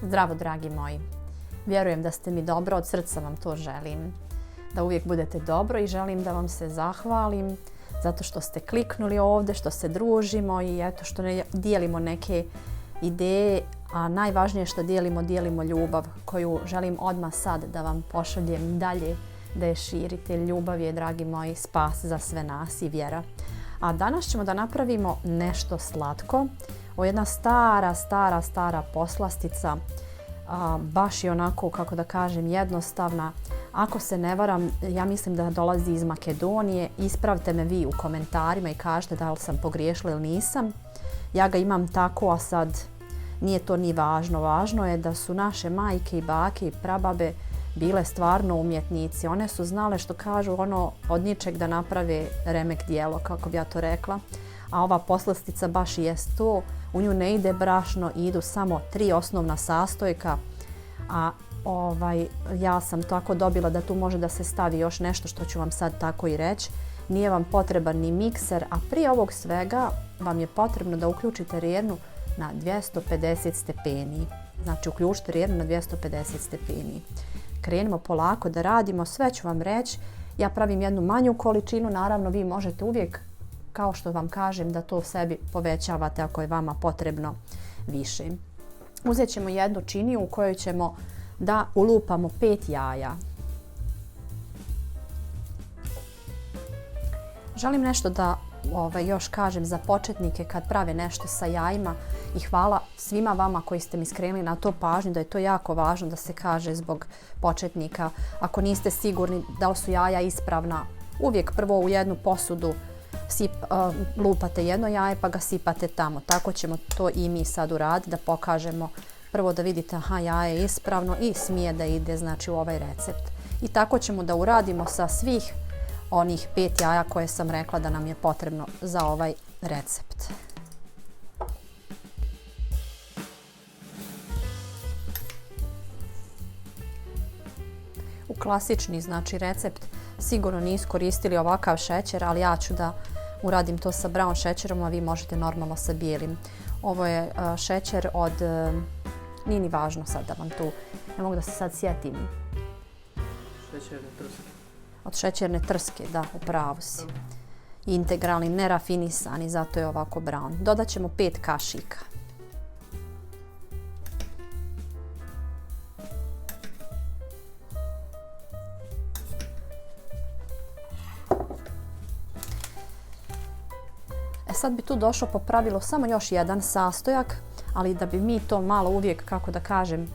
Zdravo, dragi moji. Vjerujem da ste mi dobro, od srca vam to želim. Da uvijek budete dobro i želim da vam se zahvalim zato što ste kliknuli ovdje, što se družimo i eto što dijelimo neke ideje, a najvažnije što dijelimo ljubav koju želim odmah sad da vam pošaljem dalje, da je širite. Ljubav je, dragi moji, spas za sve nas i vjera. A danas ćemo da napravimo nešto slatko. Ovo je jedna stara poslastica, baš je onako, kako da kažem, jednostavna. Ako se ne varam, ja mislim da dolazi iz Makedonije. Ispravite me vi u komentarima i kažete da li sam pogriješila ili nisam. Ja ga imam tako, a sad nije to ni važno. Važno je da su naše majke i bake i prababe bile stvarno umjetnici. One su znale, što kažu, od ničeg da naprave remek djelo, kako bi ja to rekla. A ova poslastica baš i jest to. U nju ne ide brašno, idu samo 3 osnovna sastojka. A ja sam tako dobila da tu može da se stavi još nešto što ću vam sad tako i reći. Nije vam potreban ni mikser, a prije ovog svega vam je potrebno da uključite rjernu na 250 stepeni. Znači uključite rjernu na 250 stepeni. Krenimo polako da radimo, sve ću vam reći. Ja pravim jednu manju količinu, naravno vi možete uvijek, kao što vam kažem, da to sebi povećavate ako je vama potrebno više. Uzet ćemo jednu činiju u kojoj ćemo da ulupamo 5 jaja. Želim nešto da još kažem za početnike kad prave nešto sa jajima i hvala svima vama koji ste mi skrenuli na to pažnju, da je to jako važno da se kaže zbog početnika. Ako niste sigurni da li su jaja ispravna, uvijek prvo u jednu posudu lupate jedno jaje pa ga sipate tamo. Tako ćemo to i mi sad uraditi, da pokažemo prvo da vidite aha, jaje je ispravno i smije da ide, znači, u ovaj recept. I tako ćemo da uradimo sa svih onih 5 jaja koje sam rekla da nam je potrebno za ovaj recept. U klasični, znači, recept sigurno nisu koristili ovakav šećer, ali ja ću da uradim to sa brown šećerom, a vi možete normalno sa bijelim. Ovo je šećer od, nije ni važno sad da vam tu, ne mogu da se sad sjetim. Šećerne trske. Od šećerne trske, da, u pravu si. Integralni, nerafinisani, zato je ovako brown. Dodat ćemo 5 kašika. Sad bi tu došlo po pravilu samo još jedan sastojak, ali da bi mi to malo uvijek, kako da kažem,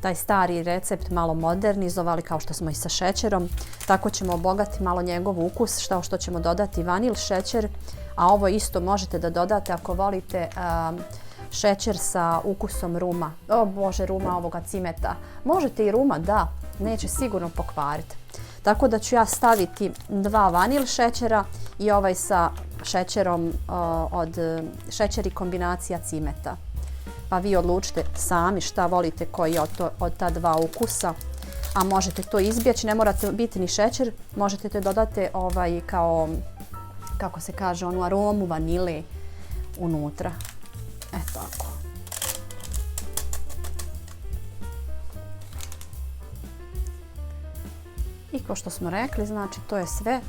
taj stari recept malo modernizovali kao što smo i sa šećerom, tako ćemo obogati malo njegov ukus, što ćemo dodati vanil šećer, a ovo isto možete da dodate ako volite šećer sa ukusom ruma, ruma ovoga cimeta. Možete i ruma, da, neće sigurno pokvariti. Tako da ću ja staviti 2 vanil šećera i ovaj sa šećerom šećer i kombinacija cimeta. Pa vi odlučite sami šta volite koji od ta 2 ukusa. A možete to izbjeći, ne morate biti ni šećer, možete to dodati kao, kako se kaže, onu aromu vanile unutra. Tako. I kao što smo rekli, znači to je sve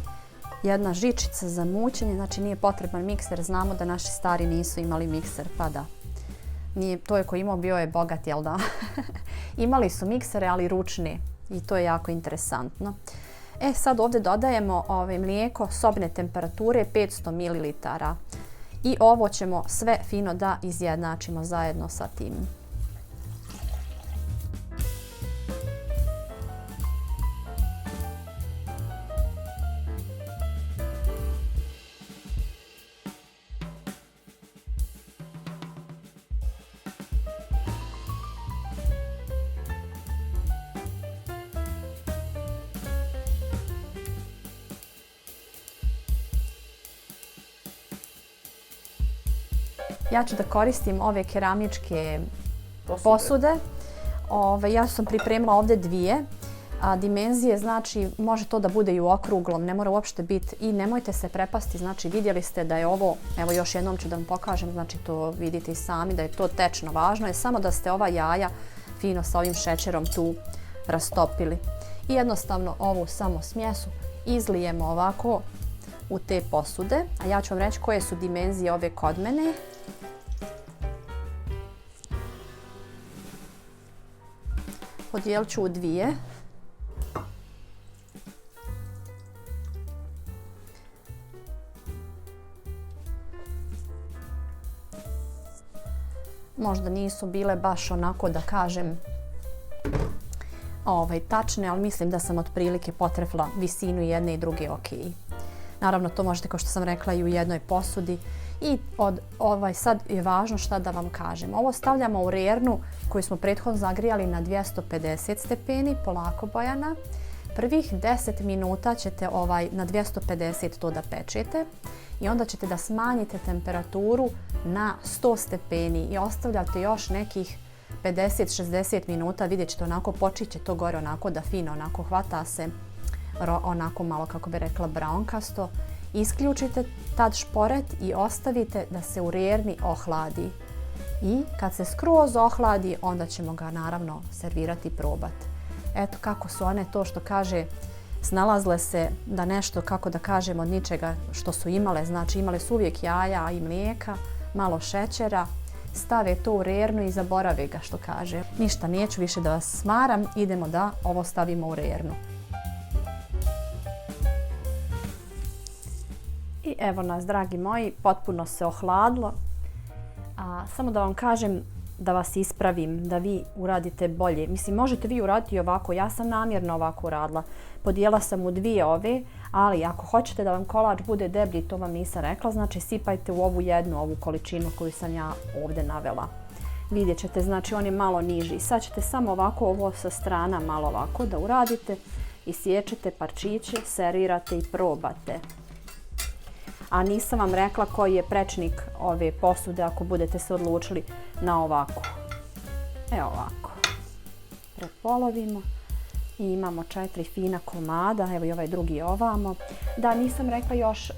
jedna žičica za mućenje, znači nije potreban mikser, znamo da naši stari nisu imali mikser, pa da. To je ko imao, bio je bogat, jel da? Imali su miksere, ali ručne, i to je jako interesantno. Sad ovdje dodajemo mlijeko sobne temperature 500 ml. I ovo ćemo sve fino da izjednačimo zajedno sa tim. Ja ću da koristim ove keramičke posude. Ja sam pripremila ovdje 2. Dimenzije, znači može to da bude i u okruglom, ne mora uopšte biti, i nemojte se prepasti, znači vidjeli ste da je ovo, evo još jednom ću da vam pokažem, znači to vidite i sami da je to tečno. Važno je samo da ste ova jaja fino sa ovim šećerom tu rastopili. I jednostavno ovu samo smjesu izlijemo ovako u te posude, a ja ću vam reći koje su dimenzije ove kod mene. Podijelit ću u dvije. Možda nisu bile baš onako da kažem tačne, ali mislim da sam otprilike potrefla visinu jedne i druge ok. Naravno to možete, kao što sam rekla, i u jednoj posudi. I sad je važno šta da vam kažem. Ovo stavljamo u rernu koju smo prethodno zagrijali na 250 stepeni, polako Bojana. Prvih 10 minuta ćete na 250 to da pečete i onda ćete da smanjite temperaturu na 100 stepeni i ostavljate još nekih 50-60 minuta. Vidjet ćete, onako počiće to gore onako da fino onako hvata se, onako malo, kako bi rekla, braunkasto. Isključite tad šporet i ostavite da se u rerni ohladi. I kad se skroz ohladi, onda ćemo ga naravno servirati i probati. Eto kako su one, to što kaže, snalazle se da nešto, kako da kažem, od ničega što su imale. Znači imale su uvijek jaja i mlijeka, malo šećera, stave to u rernu i zaborave ga, što kaže. Ništa, neću više da vas smaram, idemo da ovo stavimo u rernu. I evo nas, dragi moji, potpuno se ohladilo. Samo da vam kažem, da vas ispravim, da vi uradite bolje. Mislim, možete vi uraditi ovako, ja sam namjerno ovako uradila. Podijela sam u dvije ove, ali ako hoćete da vam kolač bude deblji, to vam nisam rekla, znači sipajte u ovu količinu koju sam ja ovdje navela. Vidjet ćete, znači on je malo niži. Sad ćete samo ovako ovo sa strana malo ovako da uradite, isječete parčiće, servirate i probate. A nisam vam rekla koji je prečnik ove posude ako budete se odlučili na ovako. Evo ovako. Prepolovimo i imamo 4 fina komada, evo i ovaj drugi ovamo. Da, nisam rekla još,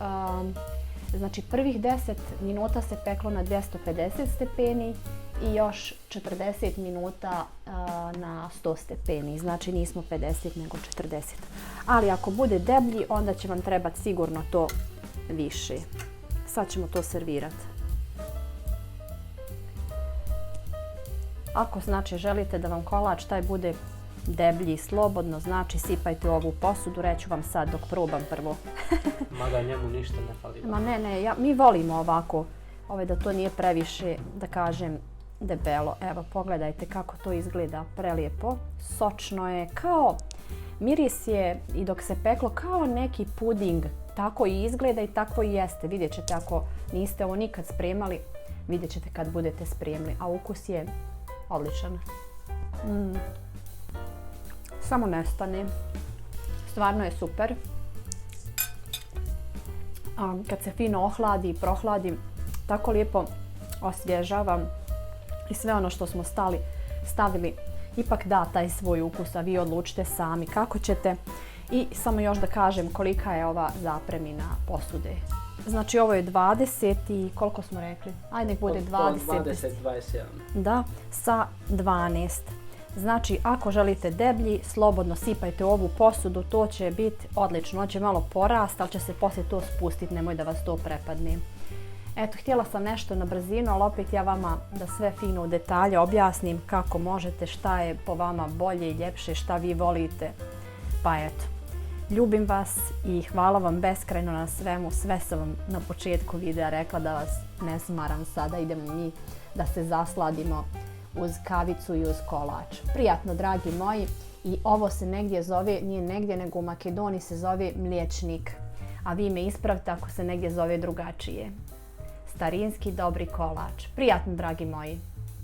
znači prvih 10 minuta se peklo na 250 stepeni i još 40 minuta na 100 stepeni, znači nismo 50 nego 40. Ali ako bude deblji, onda će vam trebati sigurno to više. Sad ćemo to servirati. Ako znači želite da vam kolač taj bude deblji, slobodno, znači sipajte u ovu posudu, reću vam sad dok probam prvo. Mada njemu ništa ne fali. Ma ne, mi volimo ovako, da to nije previše, da kažem, debelo. Evo, pogledajte kako to izgleda, prelijepo. Sočno je, kao miris je, i dok se peklo, kao neki puding. Tako i izgleda i tako i jeste. Vidjet ćete, ako niste ovo nikad spremali, vidjet ćete kad budete spremili. A ukus je odličan. Samo nestane. Stvarno je super. Kad se fino ohladi i prohladi, tako lijepo osvježava i sve ono što smo stavili ipak da taj svoj ukus, a vi odlučite sami kako ćete. I samo još da kažem kolika je ova zapremina posude. Znači ovo je 20 i koliko smo rekli? Ajde nek bude 20. 20-21. Da, sa 12. Znači ako želite deblji, slobodno sipajte u ovu posudu, to će biti odlično. On će malo porasti, ali će se poslije to spustiti, nemoj da vas to prepadne. Eto, htjela sam nešto na brzinu, ali opet ja vama da sve fino u detalje objasnim kako možete, šta je po vama bolje i ljepše, šta vi volite. Pa eto, ljubim vas i hvala vam beskrajno na svemu. Sve sam vam na početku videa rekla da vas ne smaram sada. Idemo mi da se zasladimo uz kavicu i uz kolač. Prijatno, dragi moji. I ovo se negdje zove, nije negdje nego u Makedoniji se zove mliječnik. A vi me ispravite ako se negdje zove drugačije. Starinski dobri kolač. Prijatno, dragi moji.